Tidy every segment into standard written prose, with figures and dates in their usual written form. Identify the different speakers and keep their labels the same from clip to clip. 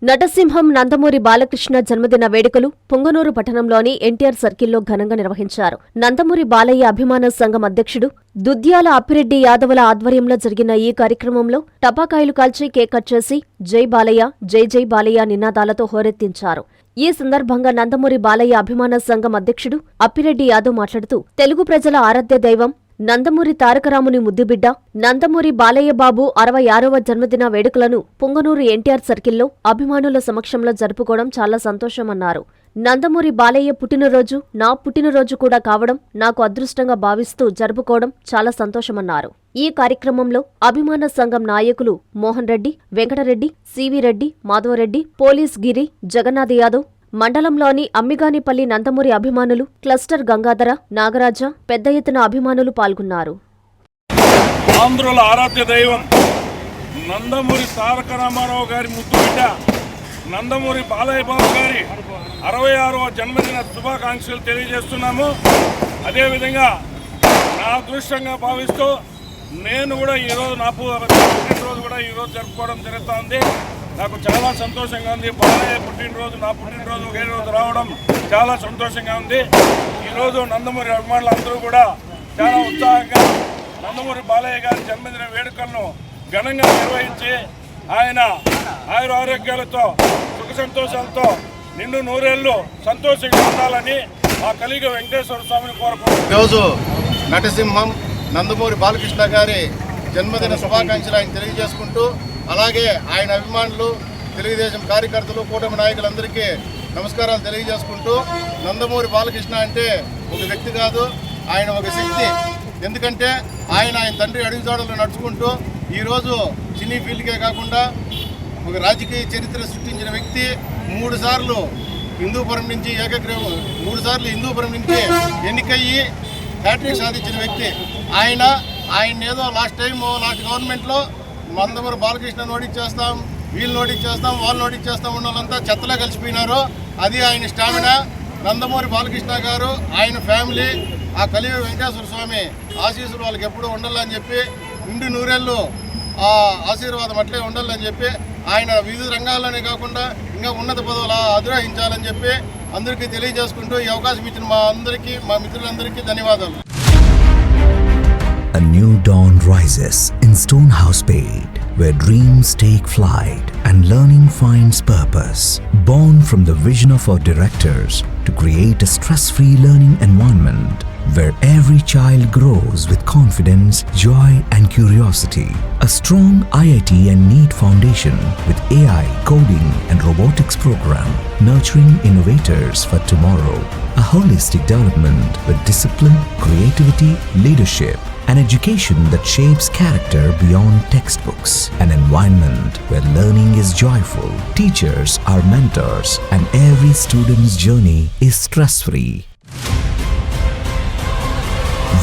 Speaker 1: నటసింహం నందమూరి బాలకృష్ణ జన్మదిన వేడుకలు పుంగనూరు పట్టణంలోని ఎన్టీఆర్ సర్కిల్లో ఘనంగా నిర్వహించారు. నందమూరి బాలయ్య అభిమాన సంఘం అధ్యక్షుడు దుద్యాల అప్పిరెడ్డి యాదవుల ఆధ్వర్యంలో జరిగిన ఈ కార్యక్రమంలో టపాకాయలు కాల్చి కేక్ కట్ చేసి జై బాలయ్య, జై జై బాలయ్య నినాదాలతో హోరెత్తించారు. ఈ సందర్భంగా నందమూరి బాలయ్య అభిమాన సంఘం అధ్యక్షుడు అప్పిరెడ్డి యాదవ్ మాట్లాడుతూ తెలుగు ప్రజల ఆరాధ్య దైవం నందమూరి తారకరాముని ముద్దుబిడ్డ నందమూరి బాలయ్య బాబు 66వ జన్మదిన వేడుకలను పుంగనూరు ఎన్టీఆర్ సర్కిల్లో అభిమానుల సమక్షంలో జరుపుకోవడం చాలా సంతోషమన్నారు. నందమూరి బాలయ్య పుట్టినరోజు నా పుట్టినరోజు కూడా కావడం నాకు అదృష్టంగా భావిస్తూ జరుపుకోవడం చాలా సంతోషమన్నారు. ఈ కార్యక్రమంలో అభిమాన సంఘం నాయకులు మోహన్ రెడ్డి, వెంకటరెడ్డి, సివి రెడ్డి, మాధవరెడ్డి, పోలీస్ గిరి, జగన్నాథ్ యాదవ్, మండలంలోని అమ్మిగానిపల్లి నందమూరి అభిమానులు, క్లస్టర్ గంగాధర, నాగరాజ పెద్ద ఎత్తున అభిమానులు పాల్గొన్నారు.
Speaker 2: ఆంధ్రుల ఆరాధ్య దైవం నందమూరి తారక రామారావు గారి ముద్దుబిడ్డ నందమూరి బాలయ్య బాబు గారి 66వ జన్మదిన శుభాకాంక్షలు తెలియజేస్తున్నాము. అదేవిధంగా నా అదృష్టంగా భావిస్తూ నేను కూడా ఈరోజు నా పుట్టినరోజు కూడా ఈరోజు జరుపుకోవడం జరుగుతుంది. నాకు చాలా సంతోషంగా ఉంది. బాలయ్య పుట్టినరోజు నా పుట్టినరోజు ఒకే రోజు రావడం చాలా సంతోషంగా ఉంది. ఈరోజు నందమూరి అభిమానులందరూ కూడా చాలా ఉత్సాహంగా నందమూరి బాలయ్య గారి జన్మదిన వేడుకలను ఘనంగా నిర్వహించి ఆయన ఆయురారోగ్యాలతో సుఖ సంతోషాలతో నిండు నూరేళ్లు సంతోషంగా ఉండాలని ఆ కలియుగ వెంకటేశ్వర స్వామిని కోరుకుంటున్నాను.
Speaker 3: ఈరోజు నటసింహం నందమూరి బాలకృష్ణ గారి జన్మదిన శుభాకాంక్షలు ఆయన తెలియజేసుకుంటూ, అలాగే ఆయన అభిమానులు, తెలుగుదేశం కార్యకర్తలు, కూటమి నాయకులందరికీ నమస్కారాలు తెలియజేసుకుంటూ, నందమూరి బాలకృష్ణ అంటే ఒక వ్యక్తి కాదు, ఆయన ఒక శక్తి. ఎందుకంటే ఆయన తండ్రి అడుగుజాడలు నడుచుకుంటూ ఈరోజు సినీ ఫీల్డ్కే కాకుండా ఒక రాజకీయ చరిత్ర సృష్టించిన వ్యక్తి. 3 సార్లు హిందూపురం నుంచి ఎన్నికయ్యి హ్యాట్రిక్ సాధించిన వ్యక్తి ఆయన. ఏదో లాస్ట్ గవర్నమెంట్లో నందమూరి బాలకృష్ణను ఓడించేస్తాం, వీళ్ళని ఓడించేస్తాం, వాళ్ళని ఓడించేస్తాం ఉన్న వాళ్ళంతా చెత్తలో కలిసిపోయినారు. అది ఆయన స్టామినా. నందమూరి బాలకృష్ణ గారు, ఆయన ఫ్యామిలీ, ఆ కలియుగ వెంకటేశ్వర స్వామి ఆశీస్సులు వాళ్ళకి ఎప్పుడూ ఉండాలని చెప్పి, నిండు నూరేళ్ళు ఆ ఆశీర్వాదం అట్లే ఉండాలని చెప్పి, ఆయన వివిధ రంగాల్లోనే కాకుండా ఇంకా ఉన్నత పదవులు అధిరోహించాలని చెప్పి అందరికీ తెలియజేసుకుంటూ ఈ అవకాశం ఇచ్చిన మా మిత్రులందరికీ ధన్యవాదాలు.
Speaker 4: A new dawn rises in Stonehousepate, where dreams take flight and learning finds purpose. Born from the vision of our directors to create a stress-free learning environment where every child grows with confidence, joy and curiosity. A strong IIT and NEET foundation with AI, coding and robotics program, nurturing innovators for tomorrow. A holistic development with discipline, creativity, leadership, an education that shapes character beyond textbooks, an environment where learning is joyful, teachers are mentors, and every student's journey is stress-free.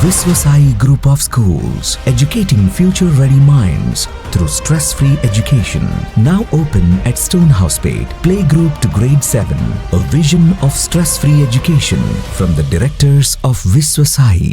Speaker 4: Viswasai Group of Schools, educating future-ready minds through stress-free education. Now open at Stonehousepate, playgroup to grade 7. A vision of stress-free education from the directors of Viswasai.